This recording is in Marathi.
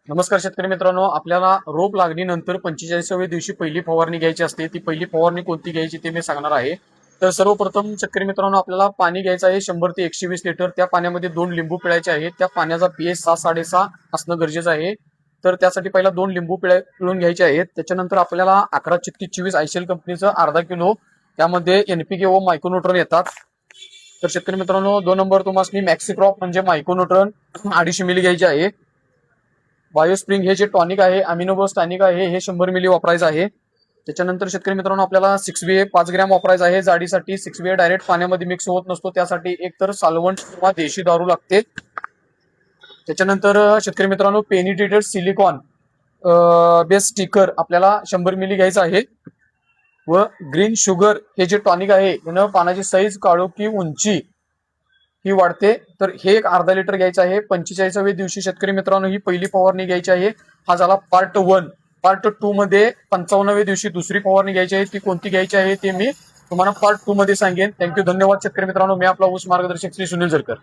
नमस्कार शेतकरी मित्रांनो, आपल्याला रोप लागणीनंतर 45व्या दिवशी पहिली फवारणी घ्यायची असते. ती पहिली फवारणी कोणती घ्यायची ते मी सांगणार आहे. तर सर्वप्रथम शेतकरी मित्रांनो, आपल्याला पाणी घ्यायचं आहे 100 ते 120 लिटर. त्या पाण्यामध्ये 2 लिंबू पिळायचे आहेत. त्या पाण्याचा पीएच 6-6.5 असणं गरजेचं आहे. तर त्यासाठी पहिला 2 लिंबू पिळून घ्यायचे आहेत. त्याच्यानंतर आपल्याला 11-24 आयसीएल कंपनीचं अर्धा किलो त्यामध्ये एनपीके व मायक्रोन्यूट्रॉन येतात. तर शेतकरी मित्रांनो, 2 नंबर तुम्हाला मॅक्सिक्रॉप म्हणजे मायक्रोन्यूट्रॉन 250 मिली घ्यायचे आहे. बायोस्प्रिंग हे जे टॉनिक आहे, अमिनोबोस टॉनिक आहे, हे 100 मिली वापरायचं आहे. त्याच्यानंतर शेतकरी मित्रांनो, आपल्याला 6BA 5 ग्रॅम वापरायचं आहे. जाडीसाठी 6BA डायरेक्ट पाण्यामध्ये मिक्स होत नसतो, त्यासाठी एकतर सालवंट किंवा देशी दारू लागते. त्याच्यानंतर शेतकरी मित्रांनो, पेनिट्रेटेड सिलिकॉन बेस स्टिकर आपल्याला 100 मिली घ्यायचं आहे. व ग्रीन शुगर हे जे टॉनिक आहे, यानं पानाची साईज, काळोखी, उंची ही वाढते. तर हे एक अर्धा लिटर घ्यायचं आहे. 45व्या दिवशी शेतकरी मित्रांनो ही पहिली फवारणी घ्यायची आहे. हा झाला पार्ट 1. पार्ट 2 मध्ये 55व्या दिवशी दुसरी फवारणी घ्यायची आहे. ती कोणती घ्यायची आहे ते मी तुम्हाला पार्ट 2 मध्ये सांगेन. थँक्यू, धन्यवाद शेतकरी मित्रांनो. मी आपला ऊस मार्गदर्शक श्री सुनील जरकर.